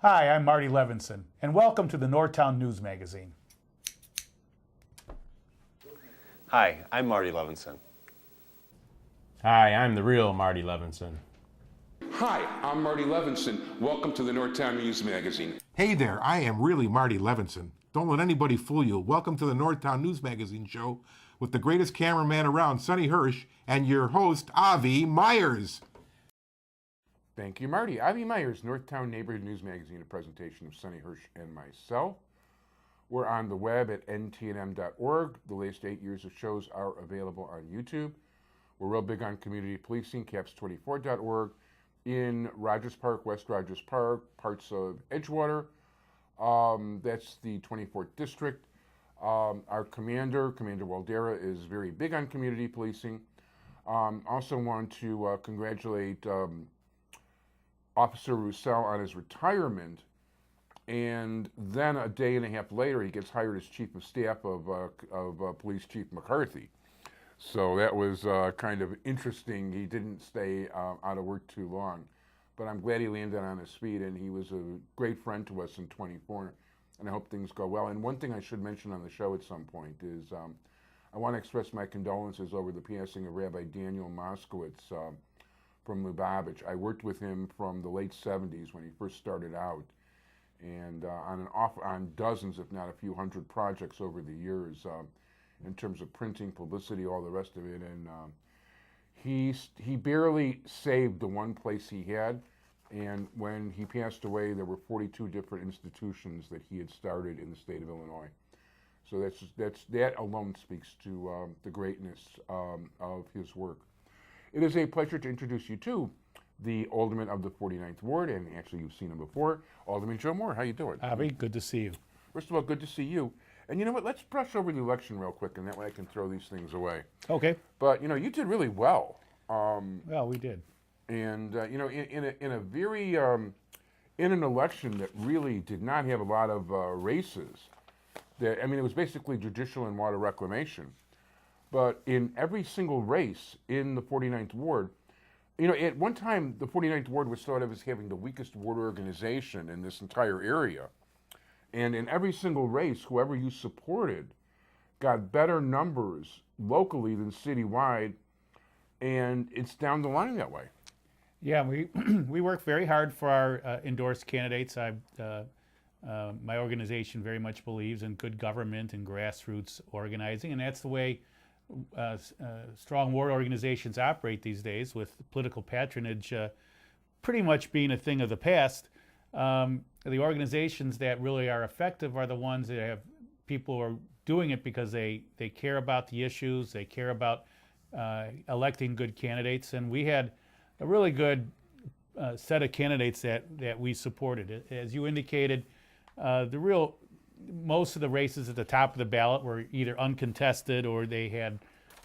Hi, I'm Marty Levinson, and welcome to the Northtown News Magazine. Hi, I'm Marty Levinson. Hi, I'm the real Marty Levinson. Hi, I'm Marty Levinson. Welcome to the Northtown News Magazine. Hey there, I am really Marty Levinson. Don't let anybody fool you. Welcome to the Northtown News Magazine show with the greatest cameraman around, Sonny Hirsch, and your host, Avi Myers. Thank you, Marty. Avi Myers, Northtown Neighborhood News Magazine, a presentation of Sonny Hirsch and myself. We're on the web at ntnm.org. The latest 8 years of shows are available on YouTube. We're real big on community policing, caps24.org. In Rogers Park, West Rogers Park, parts of Edgewater. That's the 24th District. Our Commander Waldera, is very big on community policing. Also want to congratulate Officer Roussel on his retirement. And then a day and a half later, he gets hired as Chief of Staff of Police Chief McCarthy. So that was kind of interesting. He didn't stay out of work too long. But I'm glad he landed on his feet, and he was a great friend to us in 24, and I hope things go well. And one thing I should mention on the show at some point is I want to express my condolences over the passing of Rabbi Daniel Moskowitz from Lubavitch. I worked with him from the late 70s when he first started out, and on dozens, if not a few hundred projects over the years, in terms of printing, publicity, all the rest of it. And he barely saved the one place he had. And when he passed away, there were 42 different institutions that he had started in the state of Illinois. So that alone speaks to the greatness of his work. It is a pleasure to introduce you to the Alderman of the 49th Ward, and actually you've seen him before, Alderman Joe Moore. How you doing? Avi, good to see you. First of all, good to see you. And you know what? Let's brush over the election real quick, and that way I can throw these things away. Okay. But you did really well. Well, we did. And in a very in an election that really did not have a lot of races. It was basically judicial and water reclamation. But in every single race in the 49th Ward, at one time the 49th Ward was thought of as having the weakest ward organization in this entire area. And in every single race, whoever you supported got better numbers locally than citywide, and it's down the line that way. Yeah, we work very hard for our endorsed candidates. My organization very much believes in good government and grassroots organizing, and that's the way strong ward organizations operate these days, with political patronage pretty much being a thing of the past. The organizations that really are effective are the ones that have people who are doing it because they care about the issues, they care about electing good candidates, and we had a really good set of candidates that we supported. As you indicated, most of the races at the top of the ballot were either uncontested or they had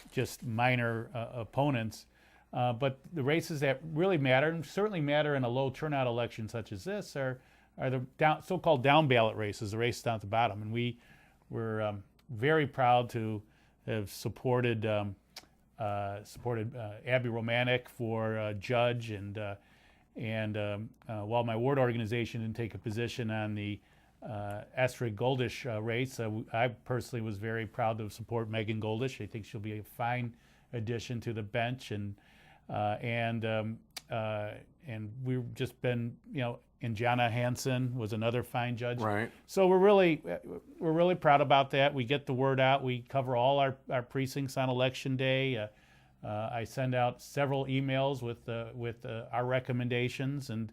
just minor opponents. But the races that really matter, and certainly matter in a low turnout election such as this, are the so-called down ballot races, the races down at the bottom. And we were very proud to have supported Abby Romanek for judge, and while my ward organization didn't take a position on the Astrid Goldish race, I personally was very proud to support Megan Goldish. I think she'll be a fine addition to the bench, and we've just been, and Jana Hansen was another fine judge. Right. So we're really proud about that. We get the word out. We cover all our precincts on election day. I send out several emails with our recommendations and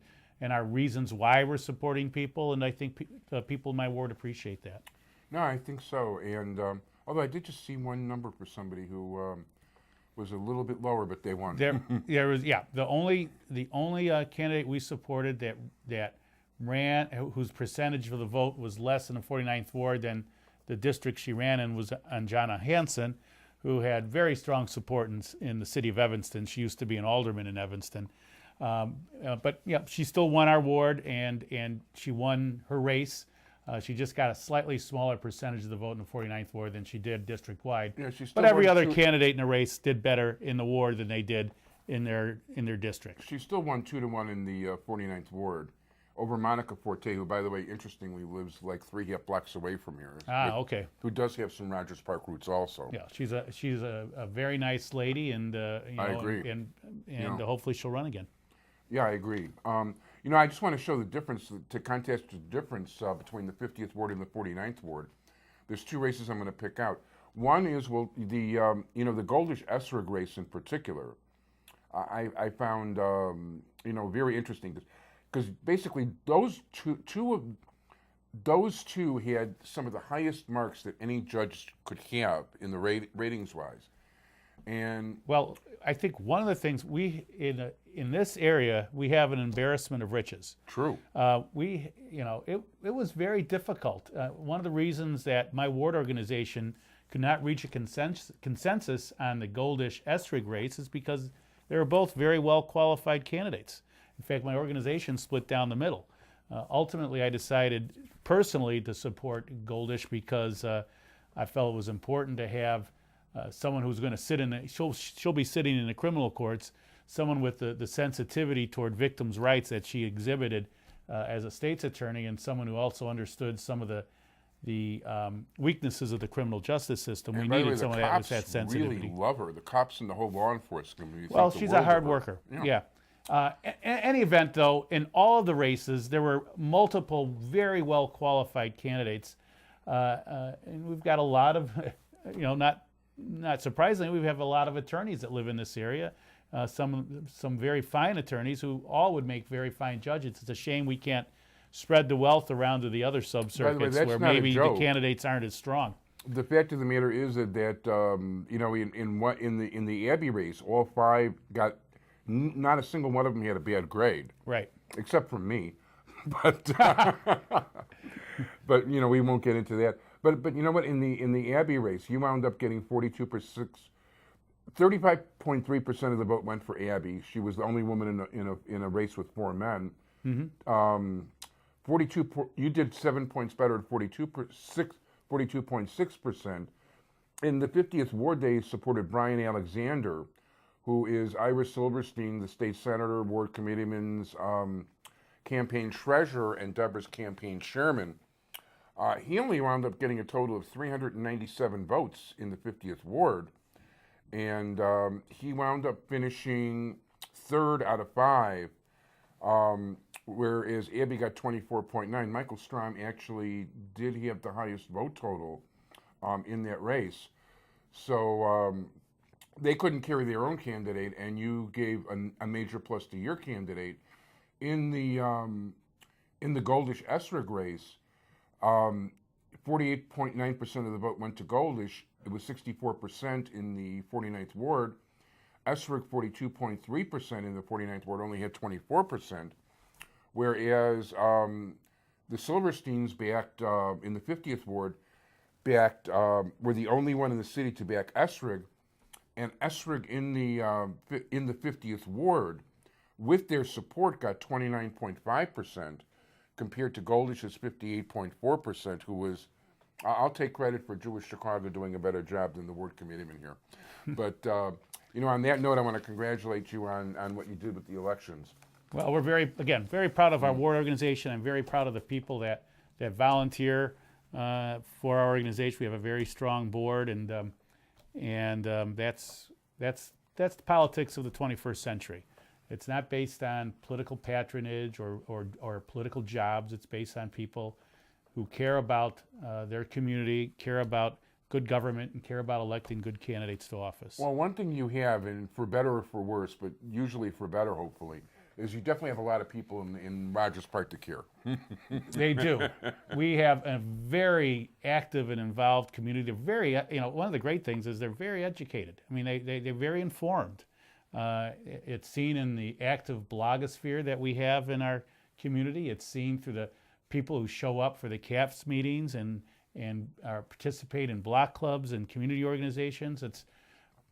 our reasons why we're supporting people, and I think people in my ward appreciate that. No, I think so. And although I did just see one number for somebody who was a little bit lower, but they won. There was the only candidate we supported that ran, whose percentage of the vote was less in the 49th Ward than the district she ran in, was Anjana Hansen, who had very strong support in the city of Evanston. She used to be an alderman in Evanston. But she still won our ward, and she won her race. She just got a slightly smaller percentage of the vote in the 49th Ward than she did district-wide. Yeah, but every other candidate in the race did better in the ward than they did in their district. She still won 2-1 in the 49th Ward. over Monica Forte, who, by the way, interestingly lives like 3.5 blocks away from here. Okay. Who does have some Rogers Park roots also. Yeah, she's a very nice lady, and I agree. And hopefully she'll run again. Yeah, I agree. I just want to show the difference, to contrast the difference between the 50th Ward and the 49th Ward. There's two races I'm going to pick out. One is, the Goldish Esrig race in particular, I found, very interesting. Because basically those two had some of the highest marks that any judge could have in the ratings-wise. And well, I think one of the things in this area we have an embarrassment of riches. True. It was very difficult. One of the reasons that my ward organization could not reach a consensus on the Goldish Esrig race is because they were both very well qualified candidates. In fact, my organization split down the middle. Ultimately, I decided personally to support Goldish because I felt it was important to have someone who's going to sit in she'll be sitting in the criminal courts, someone with the sensitivity toward victims' rights that she exhibited as a state's attorney, and someone who also understood some of the weaknesses of the criminal justice system. And We by the way, needed someone that was that the cops sensitivity. really love her. The cops and the whole law enforcement community. Well, think the she's a world hard of her. worker. Yeah. In any event, though, in all of the races, there were multiple very well qualified candidates, and we've got a lot of, not surprisingly, we have a lot of attorneys that live in this area. Some very fine attorneys who all would make very fine judges. It's a shame we can't spread the wealth around to the other sub-circuits that's where not a maybe the joke. candidates aren't as strong. The fact of the matter is that in the Abbey race, all five got not a single one of them had a bad grade, Right. except for me. But we won't get into that. But you know what? In the Abbey race, you wound up getting 35.3% of the vote went for Abby. She was the only woman in a race with four men. Mm-hmm. 42. You did 7 points better at 42.6%. In the 50th Ward, they supported Brian Alexander, who is Iris Silverstein, the state senator, ward committeeman's campaign treasurer, and Deborah's campaign chairman. He only wound up getting a total of 397 votes in the 50th Ward, and he wound up finishing third out of five, whereas Abby got 24.9. Michael Strom actually did have the highest vote total in that race. So they couldn't carry their own candidate, and you gave a major plus to your candidate. In the Goldish Esrig race, 48.9% of the vote went to Goldish. It was 64% in the 49th Ward. Esrig, 42.3% in the 49th Ward, only had 24%. Whereas the Silversteins backed, in the 50th Ward, were the only one in the city to back Esrig. And Esrig in the 50th Ward, with their support, got 29.5%, compared to Goldish's 58.4%, who was, I'll take credit for Jewish Chicago doing a better job than the ward committeeman here. But, on that note, I want to congratulate you on what you did with the elections. Well, we're very proud of our ward organization. I'm very proud of the people that volunteer for our organization. We have a very strong board, and that's the politics of the 21st century. It's not based on political patronage or political jobs. It's based on people who care about their community, care about good government, and care about electing good candidates to office. Well, one thing you have, and for better or for worse, but usually for better, hopefully, is you definitely have a lot of people in Rogers Park to care. They do. We have a very active and involved community. They're very, one of the great things is they're very educated. I mean, they're very informed. It's seen in the active blogosphere that we have in our community. It's seen through the people who show up for the CAPS meetings and participate in block clubs and community organizations. It's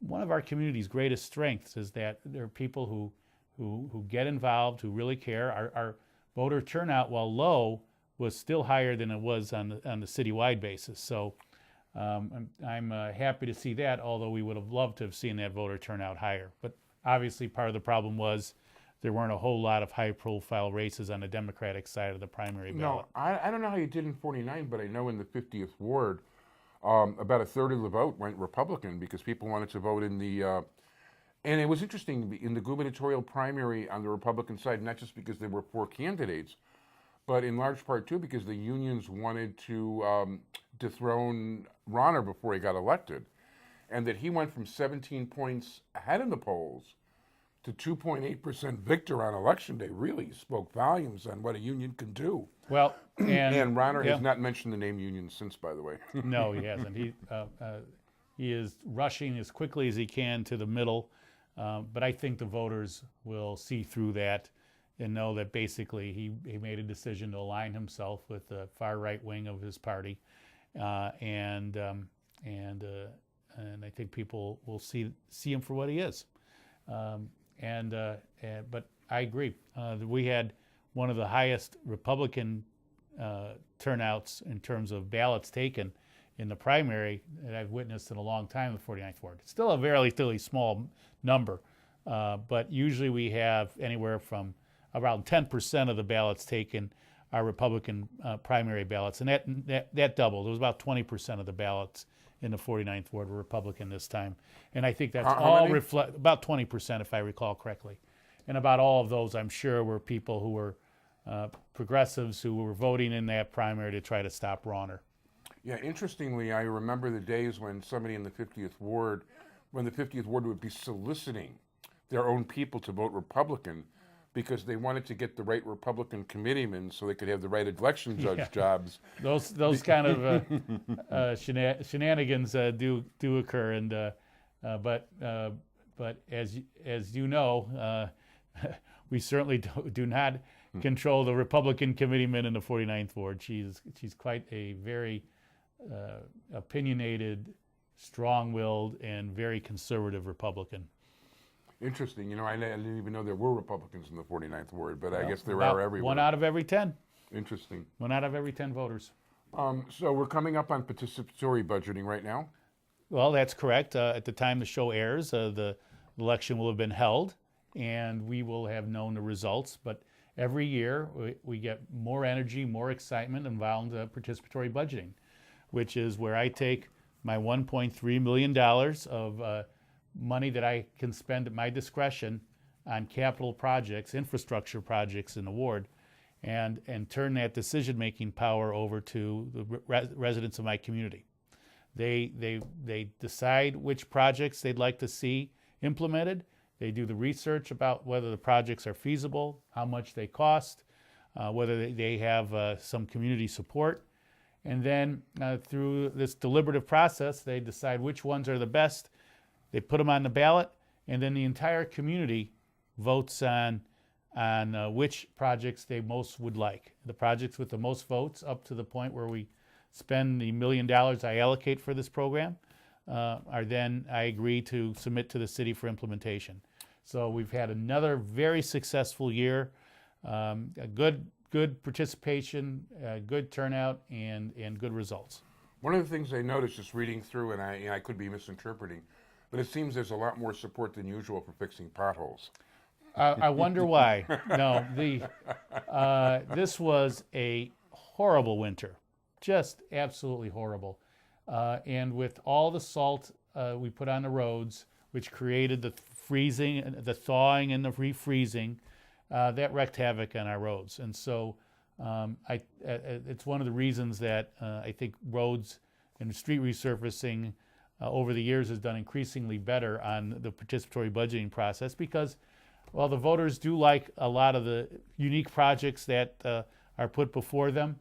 one of our community's greatest strengths is that there are people who get involved, who really care. Our voter turnout, while low, was still higher than it was on the citywide basis. So I'm happy to see that, although we would have loved to have seen that voter turnout higher. But obviously part of the problem was there weren't a whole lot of high-profile races on the Democratic side of the primary ballot. No, I don't know how you did in 49, but I know in the 50th Ward, about a third of the vote went Republican because people wanted to vote in the, and it was interesting, in the gubernatorial primary on the Republican side, not just because there were 4 candidates, but in large part too because the unions wanted to dethrone Ronner before he got elected. And that he went from 17 points ahead in the polls to 2.8% victor on election day really spoke volumes on what a union can do. Well, And Ronner yeah. has not mentioned the name union since, by the way. No, he hasn't. He is rushing as quickly as he can to the middle, but I think the voters will see through that and know that basically he made a decision to align himself with the far right wing of his party, and I think people will see him for what he is. But I agree. We had one of the highest Republican turnouts in terms of ballots taken in the primary that I've witnessed in a long time in the 49th Ward. It's still a relatively small number, but usually we have anywhere from around 10% of the ballots taken are Republican primary ballots, and that doubled. It was about 20% of the ballots in the 49th Ward were Republican this time. And I think that's all reflect about 20%, if I recall correctly. And about all of those, I'm sure, were people who were progressives who were voting in that primary to try to stop Ronner. Yeah, interestingly, I remember the days when somebody in the 50th Ward, when the 50th Ward would be soliciting their own people to vote Republican because they wanted to get the right Republican committeemen so they could have the right election judge jobs. Those kind of shenanigans do occur, and but as you know, we certainly do not control the Republican committeeman in the 49th Ward. She's quite a very opinionated, strong-willed, and very conservative Republican. Interesting. You know, I didn't even know there were Republicans in the 49th Ward, but I guess there are everywhere. 1 out of every 10. Interesting. 1 out of every 10 voters. So we're coming up on participatory budgeting right now. Well, that's correct. At the time the show airs, the election will have been held, and we will have known the results. But every year, we get more energy, more excitement involved in participatory budgeting, which is where I take my $1.3 million of money that I can spend at my discretion on capital projects, infrastructure projects in the ward, and turn that decision-making power over to the residents of my community. They decide which projects they'd like to see implemented. They do the research about whether the projects are feasible, how much they cost, whether they have some community support. And then through this deliberative process, they decide which ones are the best. They put them on the ballot, and then the entire community votes on which projects they most would like. The projects with the most votes, up to the point where we spend the $1 million I allocate for this program, are then I agree to submit to the city for implementation. So we've had another very successful year, a good participation, good turnout, and good results. One of the things I noticed just reading through, and I could be misinterpreting, but it seems there's a lot more support than usual for fixing potholes. I wonder why. No, this was a horrible winter, just absolutely horrible. And with all the salt we put on the roads, which created the freezing, the thawing, and the refreezing, that wreaked havoc on our roads. And so it's one of the reasons that I think roads and street resurfacing over the years has done increasingly better on the participatory budgeting process, because while the voters do like a lot of the unique projects that are put before them,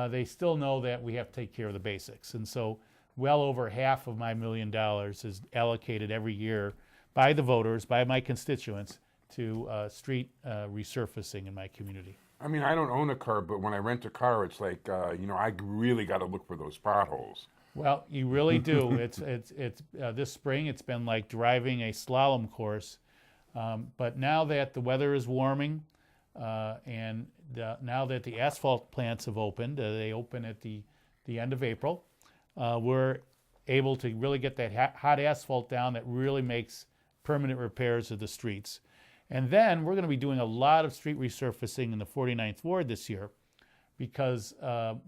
they still know that we have to take care of the basics. And so well over half of my $1 million is allocated every year by the voters, by my constituents, to street resurfacing in my community. I mean, I don't own a car, but when I rent a car, it's like, I really got to look for those potholes. Well, you really do. It's this spring, it's been like driving a slalom course. But now that the weather is warming, and now that the asphalt plants have opened, they open at the end of April, we're able to really get that hot asphalt down that really makes permanent repairs of the streets. And then we're going to be doing a lot of street resurfacing in the 49th Ward this year because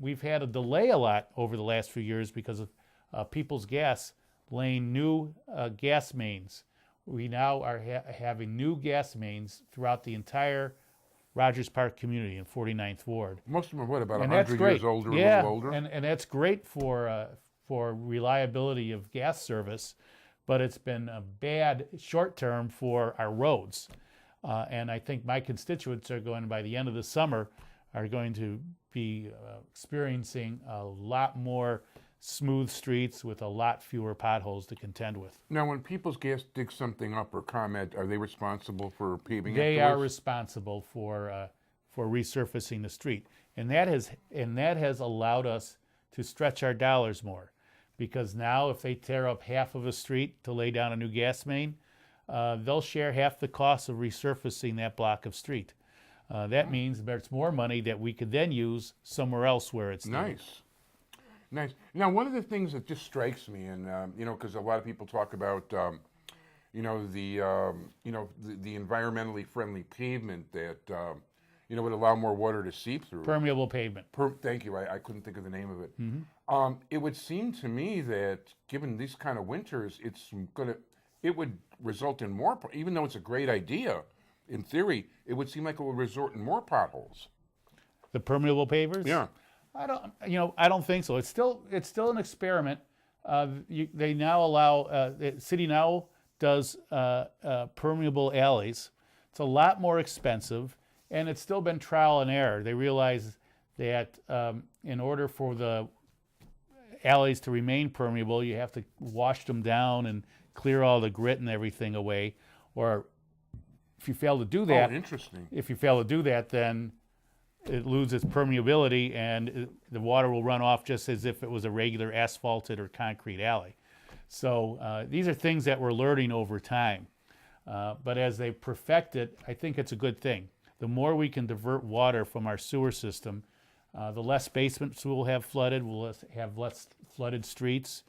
we've had a delay a lot over the last few years because of People's Gas laying new gas mains. We now are having new gas mains throughout the entire Rogers Park community in 49th Ward. Most of them are what, about And that's 100 great. years older, Yeah, a little older? and that's great for reliability of gas service, but it's been a bad short term for our roads. And I think my constituents are going, by the end of the summer, are going to be experiencing a lot more smooth streets with a lot fewer potholes to contend with. Now, when People's Gas digs something up or comment, are they responsible for paving They are afterwards? responsible for resurfacing the street, and that has allowed us to stretch our dollars more, because now if they tear up half of a street to lay down a new gas main, they'll share half the cost of resurfacing that block of street. That means there's more money that we could then use somewhere else where it's needed. Nice. Nice. Now, one of the things that just strikes me, and because a lot of people talk about, the environmentally friendly pavement that, would allow more water to seep through. Permeable pavement. Thank you. I couldn't think of the name of it. It would seem to me that given these kind of winters, it would result in more. Even though it's a great idea, in theory, it would seem like it would result in more potholes. The permeable pavers? Yeah. I don't think so. It's still an experiment. They now allow the city now does permeable alleys. It's a lot more expensive, and it's still been trial and error. They realize that in order for the alleys to remain permeable, you have to wash them down and clear all the grit and everything away. Or if you fail to do that, interesting. If you fail to do that, then it loses its permeability, and the water will run off just as if it was a regular asphalted or concrete alley. So these are things that we're learning over time. But as they perfect it, I think it's a good thing. The more we can divert water from our sewer system, the less basements we'll have flooded, we'll have less flooded streets,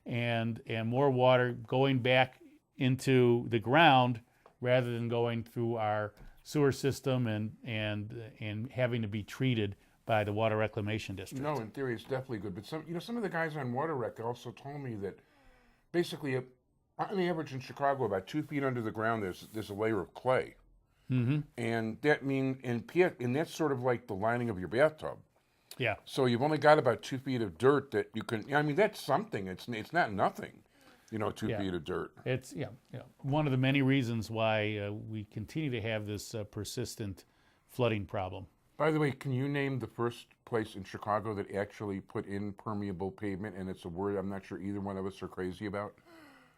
and more water going back into the ground rather than going through our sewer system and having to be treated by the Water Reclamation District. No, in theory, it's definitely good. But some of the guys on Water Rec also told me that basically, on the average in Chicago, about 2 feet under the ground, there's a layer of clay, and that means and that's sort of like the lining of your bathtub. Yeah. So you've only got about 2 feet of dirt that you can. I mean, that's something. It's not nothing. 2 feet of dirt. It's one of the many reasons why we continue to have this persistent flooding problem. By the way, can you name the first place in Chicago that actually put in permeable pavement? And it's a word I'm not sure either one of us are crazy about.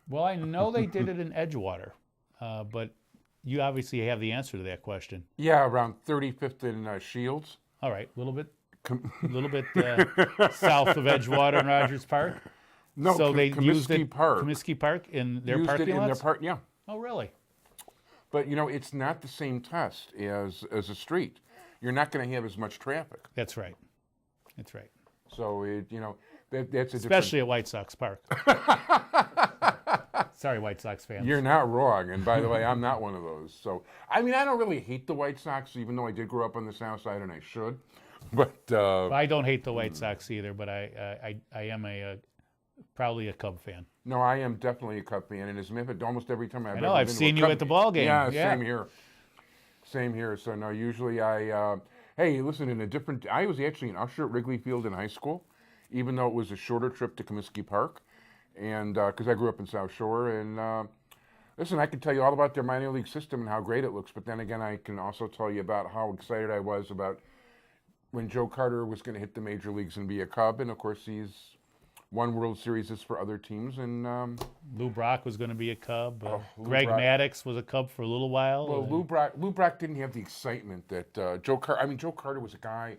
Well, I know they did it in Edgewater, but you obviously have the answer to that question. Yeah, around 35th and Shields. All right, a little bit south of Edgewater and Rogers Park. No, so they used Comiskey Park. Comiskey Park in their Used parking it in lots? their yeah. Oh, really? But it's not the same test as a street. You're not going to have as much traffic. That's right. That's right. So that's a Especially at White Sox Park. Sorry, White Sox fans. You're not wrong. And by the way, I'm not one of those. So I don't really hate the White Sox, even though I did grow up on the South Side and I should. But I don't hate the White Sox either. But I am probably a Cub fan. No, I am definitely a Cub fan, and as a matter of fact, almost every time I've I've seen you at the ball game. Yeah, same here. So no, usually hey, listen, I was actually an usher at Wrigley Field in high school, even though it was a shorter trip to Comiskey Park, and because I grew up in South Shore, and listen, I can tell you all about their minor league system and how great it looks, but then again, I can also tell you about how excited I was about when Joe Carter was going to hit the major leagues and be a Cub, and of course he's won World Series for other teams, and Lou Brock was going to be a Cub. Greg Maddux was a Cub for a little while. Well, Lou Brock didn't have the excitement that Joe Carter. Joe Carter was a guy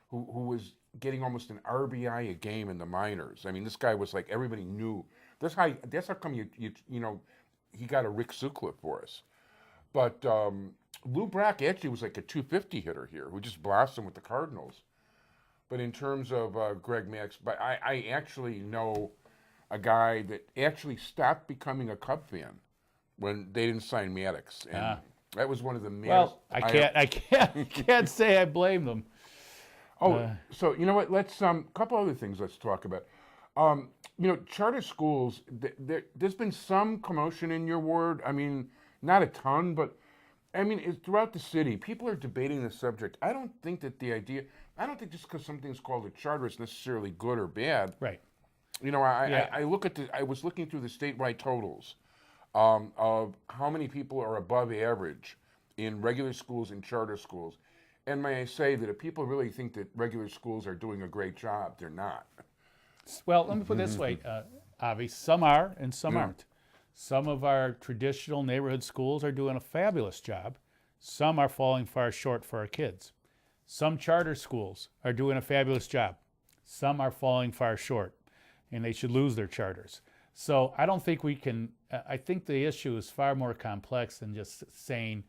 who was getting almost an RBI a game in the minors. This guy was like everybody knew. That's how come he got a Rick Sukla for us. But Lou Brock actually was like a 250 hitter here who just blossomed with the Cardinals. But in terms of Greg Maddux, but I actually know a guy that actually stopped becoming a Cub fan when they didn't sign Maddux. And That was one of the Well, I can't say I blame them. So you know what? Let's couple other things. Let's talk about. Charter schools. There's been some commotion in your ward. I mean, not a ton, but I mean, it's throughout the city. People are debating the subject. I don't think that the idea. I don't think just because something's called a charter is necessarily good or bad. Right. I look at I was looking through the statewide totals of how many people are above average in regular schools and charter schools. And may I say that if people really think that regular schools are doing a great job, they're not. Well, let me put it this way, Avi. Some are and some aren't. Some of our traditional neighborhood schools are doing a fabulous job. Some are falling far short for our kids. Some charter schools are doing a fabulous job. Some are falling far short, and they should lose their charters. So I don't think we can, I think the issue is far more complex than just saying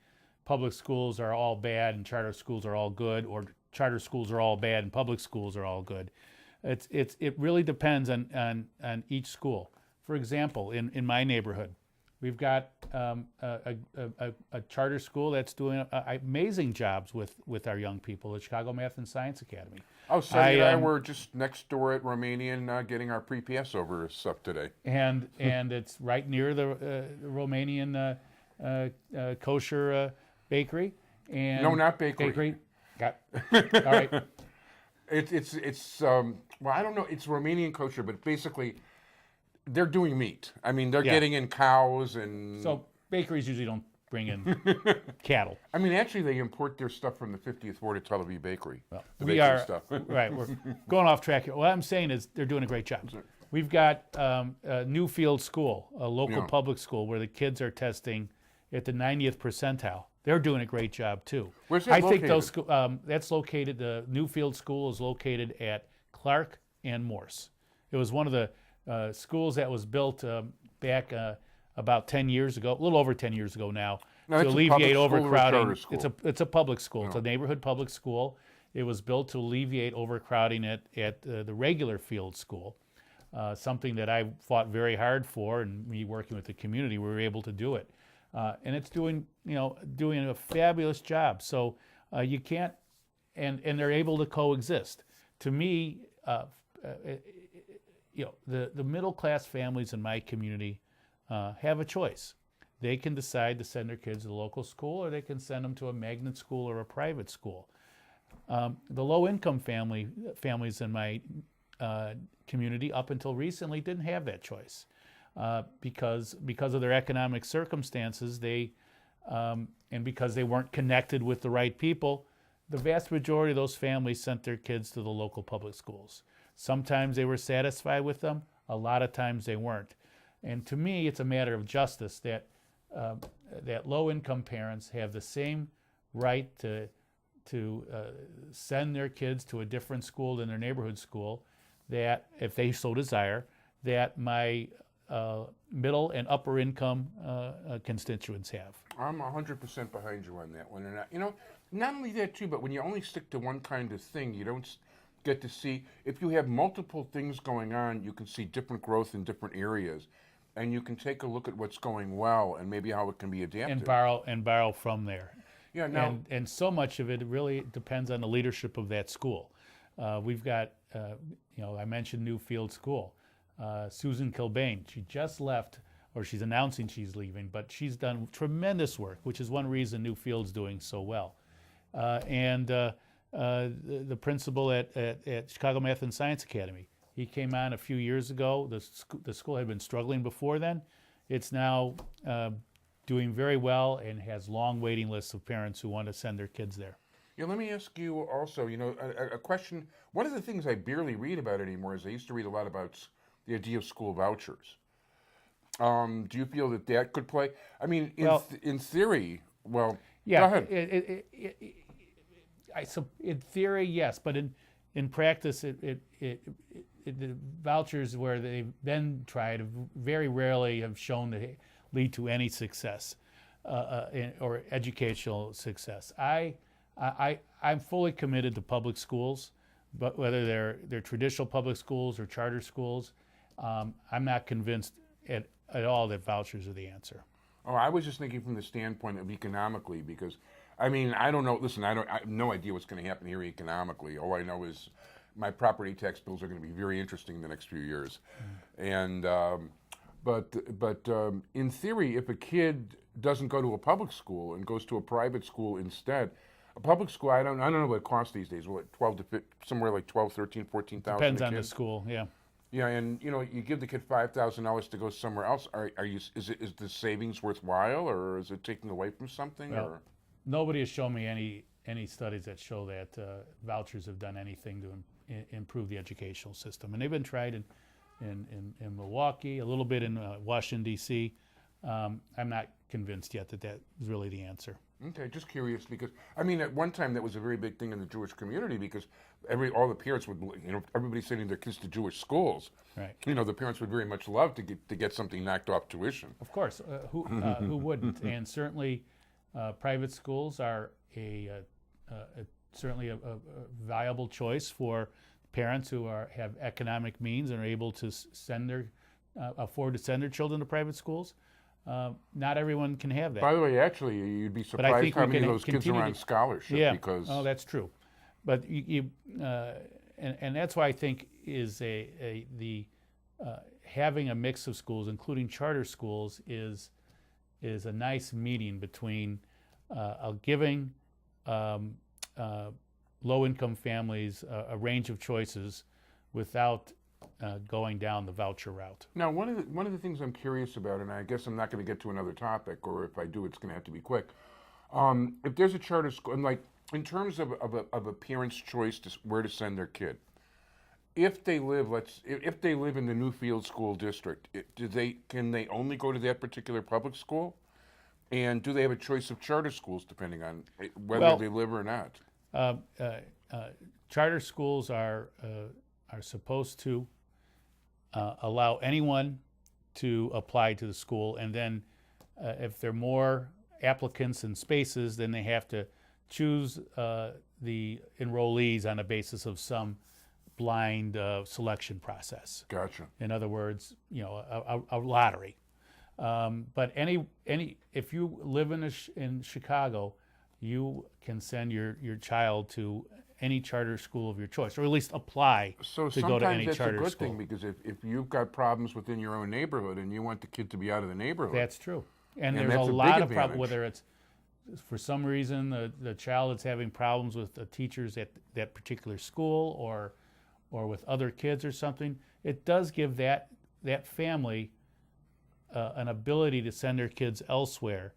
public schools are all bad and charter schools are all good, or charter schools are all bad and public schools are all good. It really depends on each school. For example, in my neighborhood, we've got a charter school that's doing amazing jobs with our young people, the Chicago Math and Science Academy. Oh, Sonny and I were just next door at Romanian getting our pre-PS over stuff today. And it's right near the Romanian kosher bakery. And No, not bakery. Bakery. Got all right. It's well, I don't know. It's Romanian kosher, but basically, they're doing meat. I mean, they're getting in cows and. So bakeries usually don't bring in cattle. I mean, actually, they import their stuff from the 50th Ward of Tel Aviv Bakery. Well, the we bakery are stuff. right. We're going off track here. What I'm saying is they're doing a great job. We've got Newfield School, a local public school where the kids are testing at the 90th percentile. They're doing a great job too. Where's that I think located? those that's located. The Newfield School is located at Clark and Morse. It was one of the schools that was built back about 10 years ago, a little over 10 years ago now, Now, to it's a public alleviate school or a overcrowding. charter school? It's a public school. It's a neighborhood public school. It was built to alleviate overcrowding at the regular field school. Something that I fought very hard for, and me working with the community, we were able to do it. And it's doing a fabulous job. So you can't, and they're able to coexist. To me, the middle class families in my community have a choice. They can decide to send their kids to the local school, or they can send them to a magnet school or a private school. The low income families in my community up until recently didn't have that choice. Because of their economic circumstances, and because they weren't connected with the right people, the vast majority of those families sent their kids to the local public schools. Sometimes they were satisfied with them, a lot of times they weren't. And to me, it's a matter of justice that low-income parents have the same right to send their kids to a different school than their neighborhood school, that if they so desire, that my middle and upper income constituents have. I'm 100% behind you on that one. And not only that too, but when you only stick to one kind of thing, you don't get to see. If you have multiple things going on, you can see different growth in different areas, and you can take a look at what's going well and maybe how it can be adapted. And borrow from there. Yeah. Now, and so much of it really depends on the leadership of that school. We've got, I mentioned Newfield School. Susan Kilbane, she just left, or she's announcing she's leaving, but she's done tremendous work, which is one reason Newfield's doing so well. And the principal at Chicago Math and Science Academy, he came on a few years ago. The school had been struggling before then. It's now doing very well and has long waiting lists of parents who want to send their kids there. Yeah, let me ask you also, a question. One of the things I barely read about anymore is I used to read a lot about the idea of school vouchers. Do you feel that could play? I mean, in theory, well, yeah, go ahead. So in theory, yes, but in practice, the vouchers where they've been tried very rarely have shown to lead to any success or educational success. I'm fully committed to public schools, but whether they're traditional public schools or charter schools, I'm not convinced at all that vouchers are the answer. Oh, I was just thinking from the standpoint of economically, because, I mean, I don't know. Listen, I have no idea what's going to happen here economically. All I know is my property tax bills are going to be very interesting in the next few years. And but in theory, if a kid doesn't go to a public school and goes to a private school instead, a public school, I don't know what it costs these days. Well, 12 to 15, somewhere like 12, 13, 14,000. Depends on the school, yeah. Yeah, and you know, you give the kid $5,000 to go somewhere else. Is the savings worthwhile, or is it taking away from something? Well, or nobody has shown me any studies that show that vouchers have done anything to improve the educational system, and they've been tried in Milwaukee, a little bit in Washington D.C. I'm not convinced yet that that is really the answer. Okay, just curious, because I mean, at one time that was a very big thing in the Jewish community, because all the parents would, you know, everybody sending their kids to Jewish schools. Right. You know, the parents would very much love to get something knocked off tuition. Of course, who wouldn't? And certainly, private schools are certainly a viable choice for parents who have economic means and are able to afford to send their children to private schools. Not everyone can have that. By the way, actually, you'd be surprised how many of those kids are on scholarship. Yeah. Because oh, that's true. But and that's why I think is having a mix of schools, including charter schools, is a nice median between giving low-income families a range of choices without going down the voucher route. Now, one of the things I'm curious about, and I guess I'm not going to get to another topic, or if I do, it's going to have to be quick. If there's a charter school, and like in terms of a parent's choice to where to send their kid, if they live in the Newfield School District, can they only go to that particular public school, and do they have a choice of charter schools depending on whether they live or not? Charter schools are supposed to allow anyone to apply to the school, and then if there are more applicants and spaces, then they have to choose the enrollees on a basis of some blind selection process. Gotcha. In other words, you know, a lottery. But if you live in Chicago, you can send your child to any charter school of your choice, or at least apply to go to any charter school. So sometimes that's a good thing, because if you've got problems within your own neighborhood and you want the kid to be out of the neighborhood. That's true. And there's a lot of problems, whether it's for some reason the child is having problems with the teachers at that particular school, or with other kids or something. It does give that family an ability to send their kids elsewhere,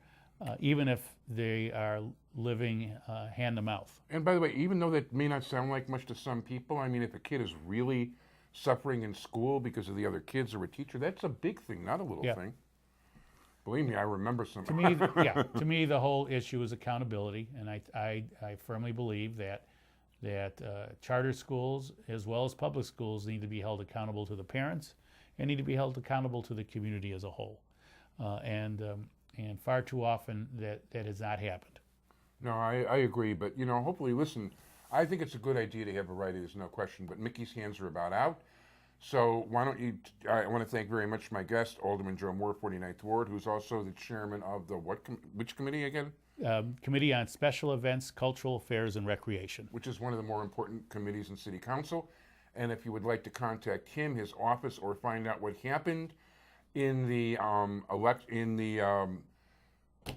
even if they are living hand to mouth. And by the way, even though that may not sound like much to some people, I mean, if a kid is really suffering in school because of the other kids or a teacher, that's a big thing, not a little thing. Believe me, I remember some. To me, the whole issue is accountability, and I firmly believe that charter schools as well as public schools need to be held accountable to the parents and need to be held accountable to the community as a whole. And far too often that has not happened. No, I agree, but you know, hopefully, listen, I think it's a good idea to have variety, there's no question, but Mickey's hands are about out. So why don't you, I want to thank very much my guest, Alderman Joe Moore, 49th Ward, who's also the chairman of the which committee again? Committee on Special Events, Cultural Affairs, and Recreation. Which is one of the more important committees in City Council. And if you would like to contact him, his office, or find out what happened in the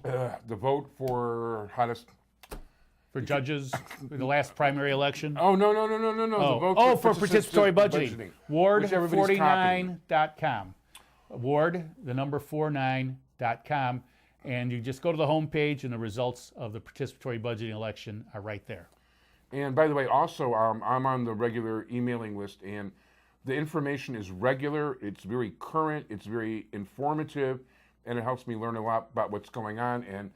the vote for hottest for judges, the last primary election. Oh no! Oh, The vote for participatory budgeting. Ward49.com. Ward, the number 49.com, and you just go to the homepage, and the results of the participatory budgeting election are right there. And by the way, also, I'm on the regular emailing list, and the information is regular. It's very current. It's very informative, and it helps me learn a lot about what's going on. And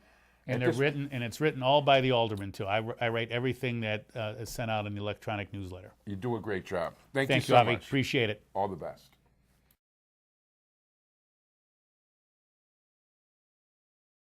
it's written all by the alderman too. I write everything that is sent out in the electronic newsletter. You do a great job. Thank you so Avi. much. Appreciate it. All the best.